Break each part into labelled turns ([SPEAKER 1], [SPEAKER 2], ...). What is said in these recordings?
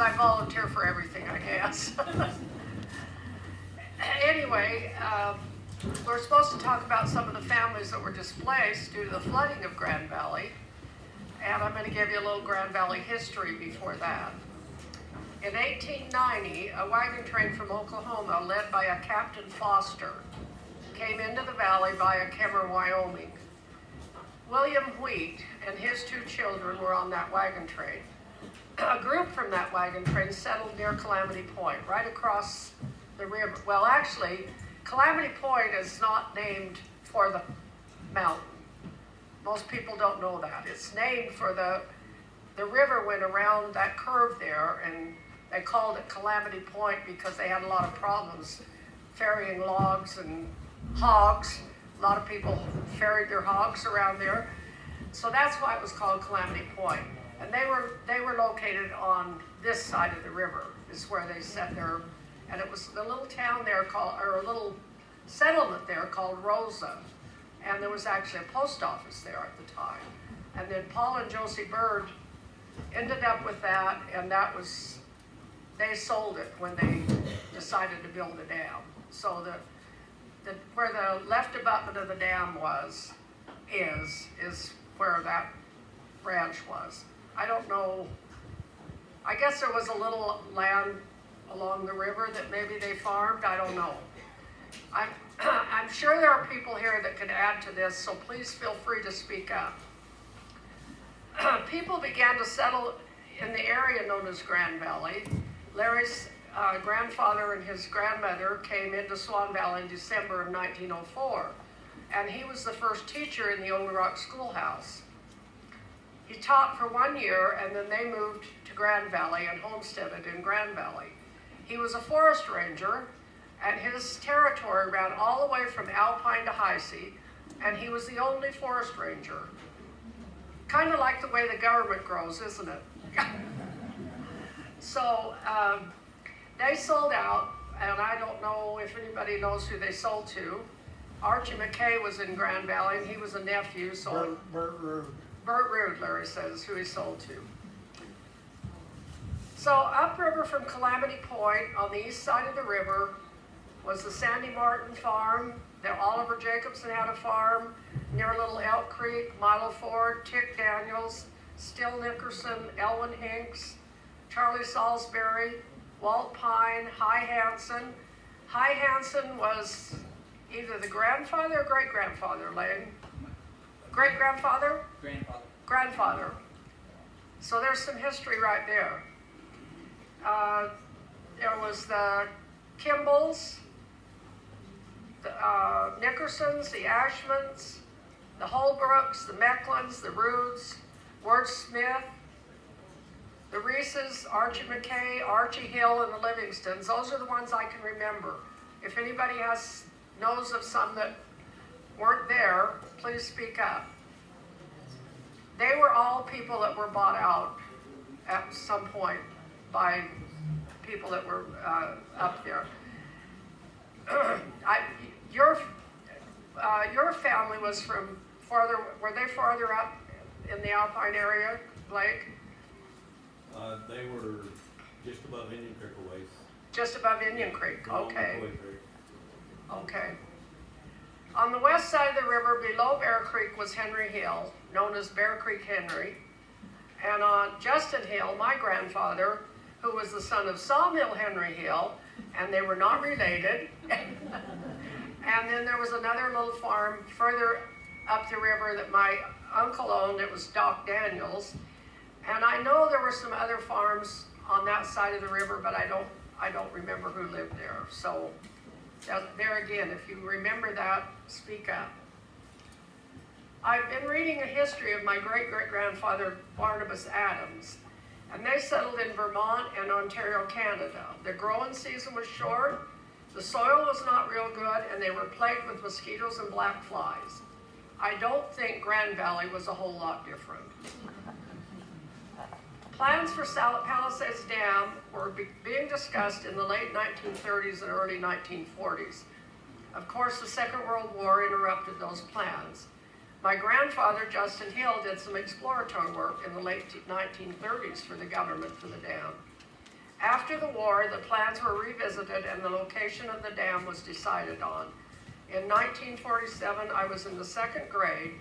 [SPEAKER 1] because I volunteer for everything, I guess. Anyway, we're supposed to talk about some of the families that were displaced due to the flooding of Grand Valley. And I'm going to give you a little Grand Valley history before that. In 1890, a wagon train from Oklahoma, led by a Captain Foster, came into the valley via Kemmer, Wyoming. William Wheat and his 2 children were on that wagon train. A group from that wagon train settled near Calamity Point, right across the river. Well, actually, Calamity Point is not named for the mountain. Most people don't know that. It's named for the river went around that curve there, and they called it Calamity Point because they had a lot of problems ferrying logs and hogs. A lot of people ferried their hogs around there. So that's why it was called Calamity Point. And they were located on this side of the river, is where they set their, and it was a little town there called, or a little settlement there called Rosa. And there was actually a post office there at the time. And then Paul and Josie Bird ended up with that, and that was, they sold it when they decided to build a dam. So where the left abutment of the dam was, is where that ranch was. I don't know, I guess there was a little land along the river that maybe they farmed, I don't know. I'm sure there are people here that could add to this, so please feel free to speak up. People began to settle in the area known as Grand Valley. Larry's grandfather and his grandmother came into Swan Valley in December of 1904, and he was the first teacher in the Old Rock Schoolhouse. He taught for 1 year, and then they moved to Grand Valley and homesteaded in Grand Valley. He was a forest ranger, and his territory ran all the way from Alpine to Heisey, and he was the only forest ranger. Kind of like the way the government grows, isn't it? So they sold out, and I don't know if anybody knows who they sold to. Archie McKay was in Grand Valley, and he was a nephew, so
[SPEAKER 2] Bert Rude.
[SPEAKER 1] Bert Rude, Larry says, who he sold to. So upriver from Calamity Point on the east side of the river was the Sandy Martin farm. The Oliver Jacobson had a farm near Little Elk Creek, Milo Ford, Tick Daniels, Still Nickerson, Elwin Hinks, Charlie Salisbury, Walt Pine, High Hansen. High Hansen was either the grandfather or great-grandfather, Lane? Great-grandfather?
[SPEAKER 3] Grandfather.
[SPEAKER 1] Grandfather. So there's some history right there. There was the Kimballs, the Nickersons, the Ashmans, the Holbrooks, the Mecklins, the Roods, Wirt Smith, the Reeses, Archie McKay, Archie Hill, and the Livingstons. Those are the ones I can remember. If anybody knows of some that weren't there, please speak up. They were all people that were bought out at some point by people that were up there. Your family was from farther, were they farther up in the Alpine area, Blake?
[SPEAKER 4] They were just above Indian Creek a ways.
[SPEAKER 1] Just above Indian Creek, okay.
[SPEAKER 4] Creek.
[SPEAKER 1] Okay. On the west side of the river, below Bear Creek, was Henry Hill, known as Bear Creek Henry. And on Justin Hill, my grandfather, who was the son of Sawmill Henry Hill, and they were not related. And then there was another little farm further up the river that my uncle owned. It was Doc Daniels. And I know there were some other farms on that side of the river, but I don't remember who lived there. So there again, if you remember that, speak up. I've been reading a history of my great-great-grandfather, Barnabas Adams, and they settled in Vermont and Ontario, Canada. The growing season was short, the soil was not real good, and they were plagued with mosquitoes and black flies. I don't think Grand Valley was a whole lot different. Plans for Palisades Dam were being discussed in the late 1930s and early 1940s. Of course, the Second World War interrupted those plans. My grandfather, Justin Hill, did some exploratory work in the late 1930s for the government for the dam. After the war, the plans were revisited and the location of the dam was decided on. In 1947, I was in the 2nd grade,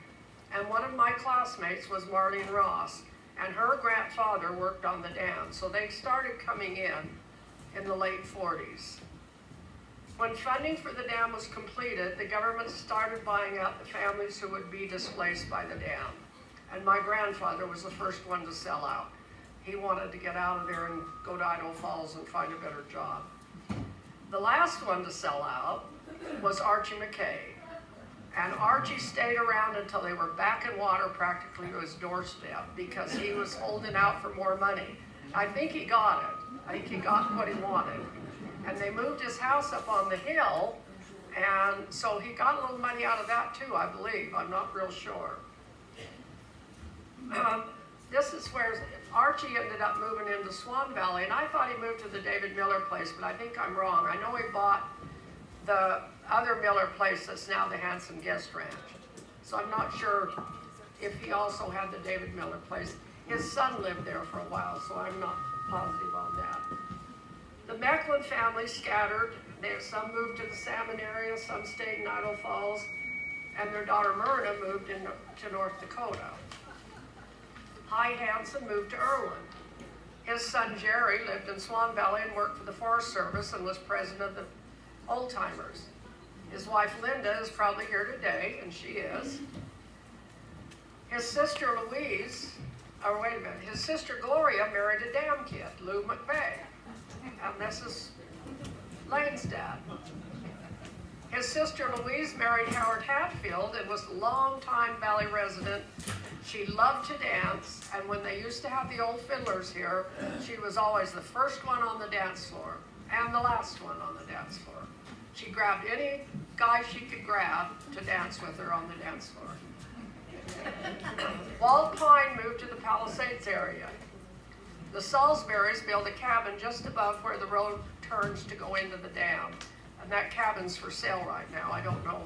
[SPEAKER 1] and one of my classmates was Marlene Ross, and her grandfather worked on the dam, so they started coming in the late 40s. When funding for the dam was completed, the government started buying out the families who would be displaced by the dam, and my grandfather was the first one to sell out. He wanted to get out of there and go to Idaho Falls and find a better job. The last one to sell out was Archie McKay. And Archie stayed around until they were back in water practically to his doorstep because he was holding out for more money. I think he got it. I think he got what he wanted. And they moved his house up on the hill, and so he got a little money out of that too, I believe. I'm not real sure. This is where Archie ended up moving into Swan Valley, and I thought he moved to the David Miller place, but I think I'm wrong. I know he bought the other Miller place that's now the Hanson Guest Ranch. So I'm not sure if he also had the David Miller place. His son lived there for a while, so I'm not positive on that. The Mecklin family scattered. Some moved to the Salmon area, some stayed in Idaho Falls, and their daughter Myrna moved to North Dakota. Hy Hansen moved to Irwin. His son Jerry lived in Swan Valley and worked for the Forest Service and was president of the Old Timers. His wife Linda is probably here today, and she is. His sister Louise, his sister Gloria married a dam kid, Lou McVeigh, and this is Lane's dad. His sister Louise married Howard Hatfield and was a longtime Valley resident. She loved to dance, and when they used to have the old fiddlers here, she was always the first one on the dance floor and the last one on the dance floor. She grabbed any guy she could grab to dance with her on the dance floor. Walt Pine moved to the Palisades area. The Salisburys built a cabin just above where the road turns to go into the dam. And that cabin's for sale right now. I don't know.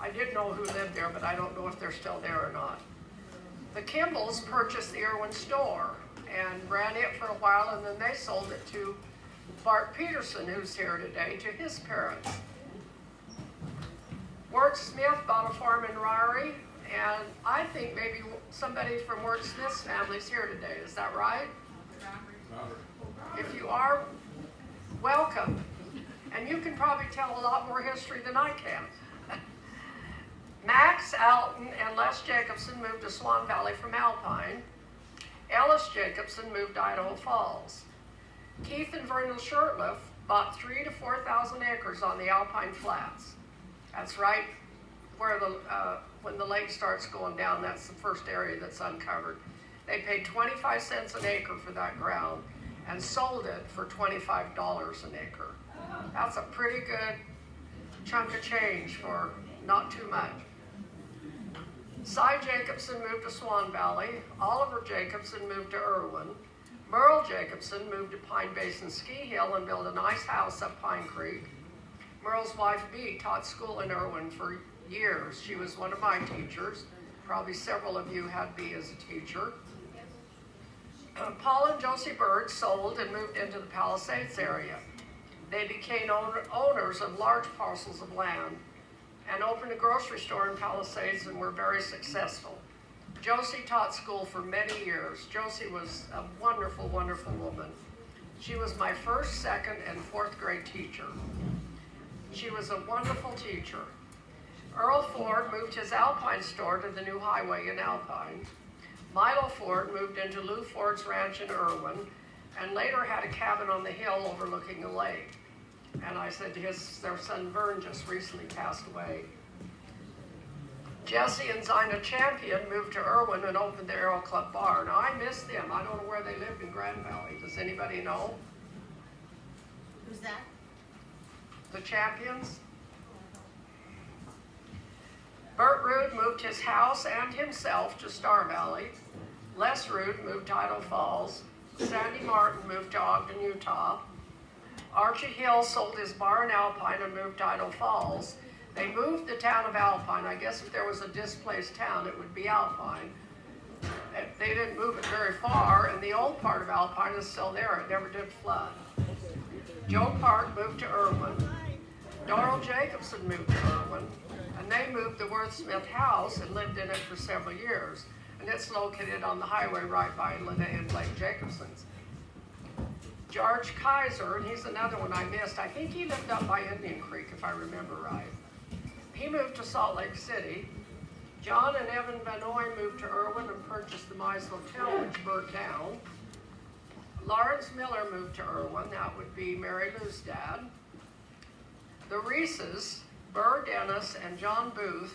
[SPEAKER 1] I did know who lived there, but I don't know if they're still there or not. The Kimballs purchased the Irwin store and ran it for a while, and then they sold it to Bart Peterson, who's here today, to his parents. Wirt Smith bought a farm in Ryrie, and I think maybe somebody from Wirt Smith's family's here today. Is that right?
[SPEAKER 4] Robert.
[SPEAKER 1] If you are, welcome. And you can probably tell a lot more history than I can. Max Alton and Les Jacobson moved to Swan Valley from Alpine. Ellis Jacobson moved to Idaho Falls. Keith and Vernon Shurtleff bought 3,000 to 4,000 acres on the Alpine Flats. That's right where when the lake starts going down, that's the first area that's uncovered. They paid 25 cents an acre for that ground and sold it for $25 an acre. That's a pretty good chunk of change for not too much. Cy Jacobson moved to Swan Valley. Oliver Jacobson moved to Irwin. Merle Jacobson moved to Pine Basin Ski Hill and built a nice house up Pine Creek. Merle's wife Bee taught school in Irwin for years. She was one of my teachers. Probably several of you had Bee as a teacher. Paul and Josie Bird sold and moved into the Palisades area. They became owners of large parcels of land and opened a grocery store in Palisades and were very successful. Josie taught school for many years. Josie was a wonderful, wonderful woman. She was my first, second, and fourth grade teacher. She was a wonderful teacher. Earl Ford moved his Alpine store to the new highway in Alpine. Milo Ford moved into Lou Ford's ranch in Irwin and later had a cabin on the hill overlooking a lake. And I said their son Vern just recently passed away. Jesse and Zina Champion moved to Irwin and opened the Aero Club bar. Now I miss them. I don't know where they lived in Grand Valley. Does anybody know?
[SPEAKER 2] Who's that?
[SPEAKER 1] The Champions? Bert Rood moved his house and himself to Star Valley. Les Rood moved to Idaho Falls. Sandy Martin moved to Ogden, Utah. Archie Hill sold his bar in Alpine and moved to Idaho Falls. They moved the town of Alpine. I guess if there was a displaced town, it would be Alpine. They didn't move it very far, and the old part of Alpine is still there. It never did flood. Joe Park moved to Irwin. Doral Jacobson moved to Irwin, and they moved the Worth Smith house and lived in it for several years. And it's located on the highway right by Linnea and Blake Jacobson's. George Kaiser, and he's another one I missed. I think he lived up by Indian Creek, if I remember right. He moved to Salt Lake City. John and Evan Vanoy moved to Irwin and purchased the Mize Hotel, which burnt down. Lawrence Miller moved to Irwin. That would be Mary Lou's dad. The Reeses, Burr Dennis, and John Booth,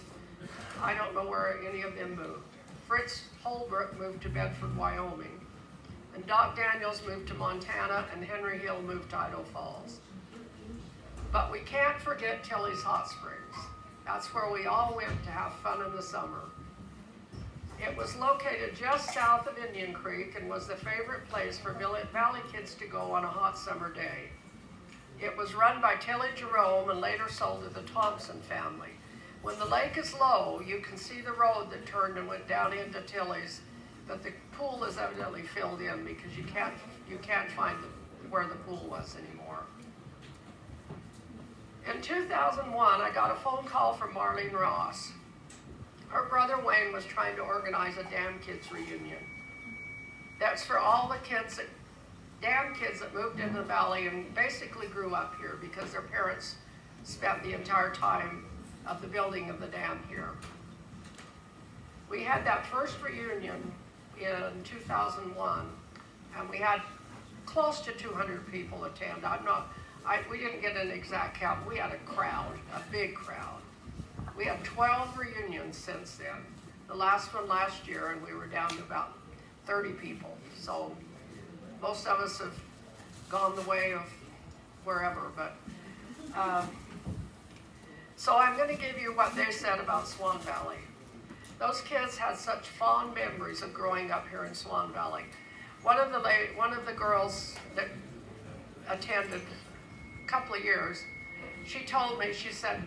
[SPEAKER 1] I don't know where any of them moved. Fritz Holbrook moved to Bedford, Wyoming. And Doc Daniels moved to Montana, and Henry Hill moved to Idaho Falls. But we can't forget Tilly's Hot Springs. That's where we all went to have fun in the summer. It was located just south of Indian Creek and was the favorite place for Valley kids to go on a hot summer day. It was run by Tilly Jerome and later sold to the Thompson family. When the lake is low, you can see the road that turned and went down into Tilly's, but the pool is evidently filled in because you can't find where the pool was anymore. In 2001, I got a phone call from Marlene Ross. Her brother Wayne was trying to organize a Dam Kids reunion. That's for all the kids Dam kids that moved into the valley and basically grew up here because their parents spent the entire time of the building of the dam here. We had that first reunion in 2001, and we had close to 200 people attend. We didn't get an exact count. We had a crowd, a big crowd. We had 12 reunions since then. The last one last year, and we were down to about 30 people. So most of us have gone the way of wherever, but so I'm going to give you what they said about Swan Valley. Those kids had such fond memories of growing up here in Swan Valley. One of the girls that attended a couple of years, she told me, she said,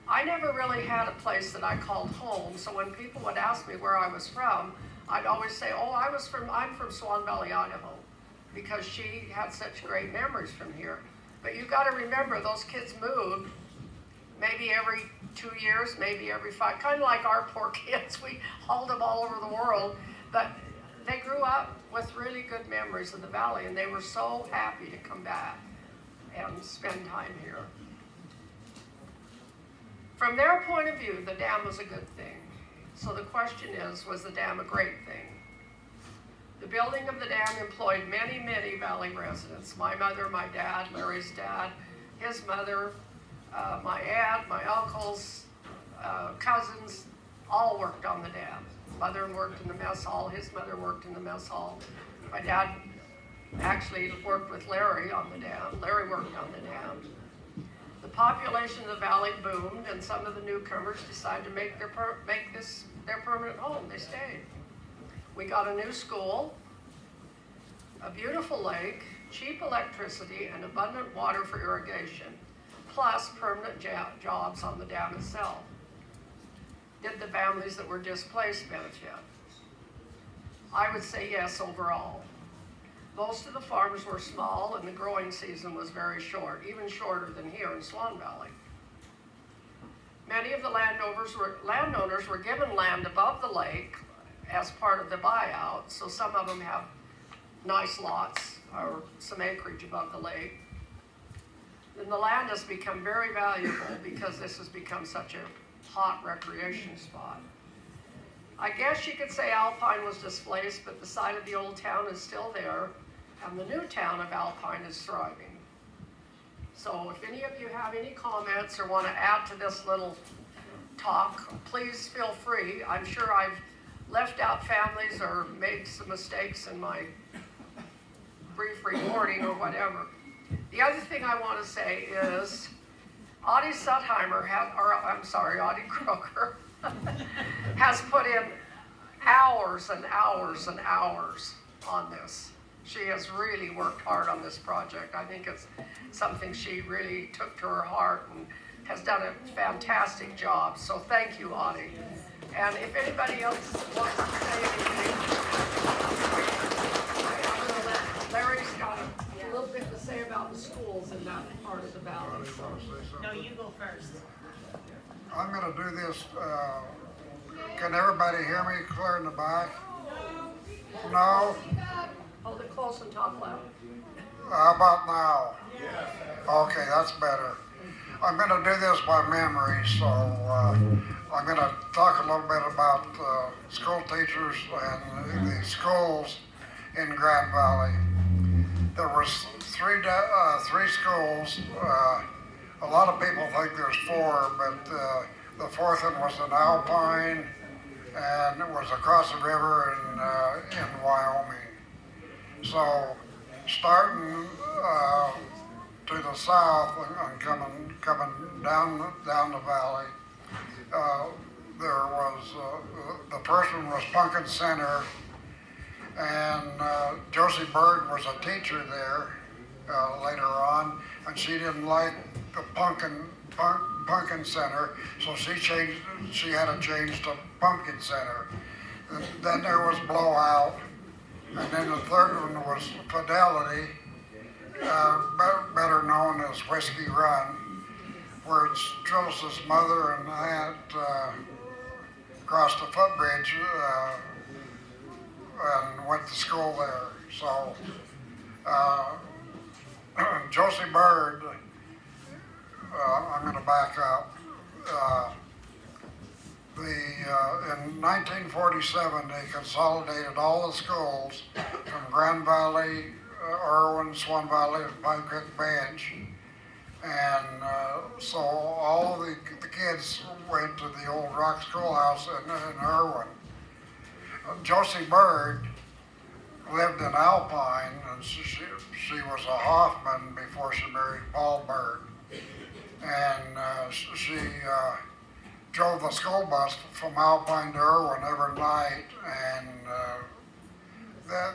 [SPEAKER 1] I never really had a place that I called home, so when people would ask me where I was from, I'd always say, oh, I'm from Swan Valley, Idaho, because she had such great memories from here. But you've got to remember, those kids moved maybe every 2 years, maybe every 5, kind of like our poor kids. We hauled them all over the world, but they grew up with really good memories of the valley, and they were so happy to come back and spend time here. From their point of view, the dam was a good thing. So the question is, was the dam a great thing? The building of the dam employed many, many valley residents. My mother, my dad, Larry's dad, his mother, my aunt, my uncles, cousins, all worked on the dam. Mother worked in the mess hall, his mother worked in the mess hall. My dad actually worked with Larry on the dam. Larry worked on the dam. The population of the valley boomed, and some of the newcomers decided to make this their permanent home. They stayed. We got a new school, a beautiful lake, cheap electricity, and abundant water for irrigation, plus permanent jobs on the dam itself. Did the families that were displaced benefit? I would say yes overall. Most of the farms were small, and the growing season was very short, even shorter than here in Swan Valley. Many of the landowners were given land above the lake as part of the buyout, so some of them have nice lots or some acreage above the lake. And the land has become very valuable because this has become such a hot recreation spot. I guess you could say Alpine was displaced, but the site of the old town is still there, and the new town of Alpine is thriving. So if any of you have any comments or want to add to this little talk, please feel free. I'm sure I've left out families or made some mistakes in my brief reporting or whatever. The other thing I want to say is Audie Suttheimer, Audie Croker, has put in hours and hours and hours on this. She has really worked hard on this project. I think it's something she really took to her heart and has done a fantastic job. So thank you, Audie. And if anybody else wants to say anything, I know that Larry's got a little bit to say about the schools in that part of the valley, so.
[SPEAKER 2] No, you go first.
[SPEAKER 3] I'm gonna do this, can everybody hear me clear in the back? No?
[SPEAKER 1] Hold it close and talk loud.
[SPEAKER 3] How about now? Okay, that's better. I'm gonna do this by memory, so, I'm gonna talk a little bit about, school teachers and the schools in Grand Valley. There was three schools, a lot of people think there's four, but, the fourth one was in Alpine, and it was across the river in Wyoming. So, starting, to the south and coming down the valley, there was, the first one was Pumpkin Center, and Josie Bird was a teacher there later on, and she didn't like the Pumpkin Center, so she had to change to Pumpkin Center. And then there was Blowout, and then the third one was Fidelity, better known as Whiskey Run, where it's Trillis' mother and aunt crossed the footbridge and went to school there. So Josie Bird, I'm going to back up. In 1947, they consolidated all the schools from Grand Valley, Irwin, Swan Valley, and Pine Creek Bench. And so all the kids went to the old Rock Schoolhouse in Irwin. Josie Bird lived in Alpine, and she was a Hoffman before she married Paul Bird. And she drove the school bus from Alpine to Irwin every night, and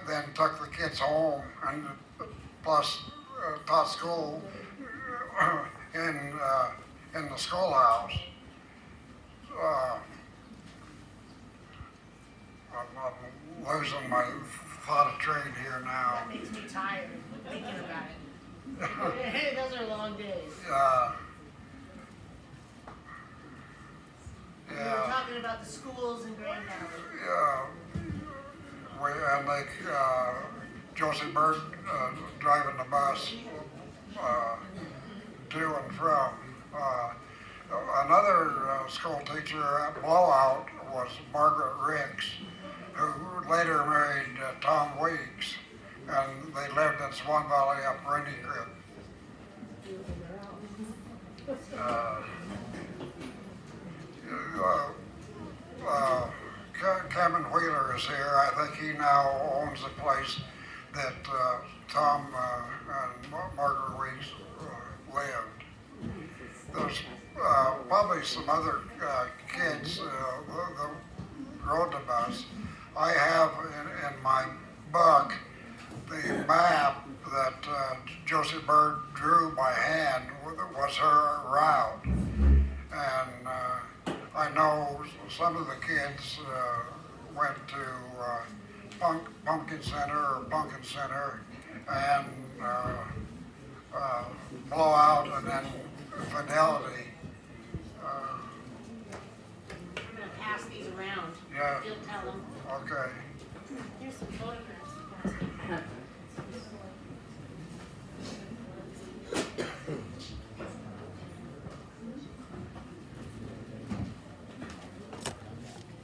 [SPEAKER 3] then took the kids home, and plus taught school in the schoolhouse. I'm losing my thought of train here now.
[SPEAKER 2] That makes me tired thinking about it. Those are long days. We were
[SPEAKER 3] Yeah.
[SPEAKER 2] talking about the schools in Grand Valley.
[SPEAKER 3] Yeah, and like Josie Bird driving the bus to and from. Another school teacher at Blowout was Margaret Ricks, who later married Tom Weeks, and they lived in Swan Valley up Rainy Creek. Kevin Wheeler is here. I think he now owns the place that Tom and Margaret Weeks lived. There's probably some other kids that rode the bus. I have in my book the map that Josie Bird drew by hand was her route. And I know some of the kids went to Pumpkin Center and Blowout, and then Fidelity.
[SPEAKER 2] I'm gonna pass these around.
[SPEAKER 3] Yeah.
[SPEAKER 2] You'll tell them.
[SPEAKER 3] Okay.
[SPEAKER 2] Here's some photographs.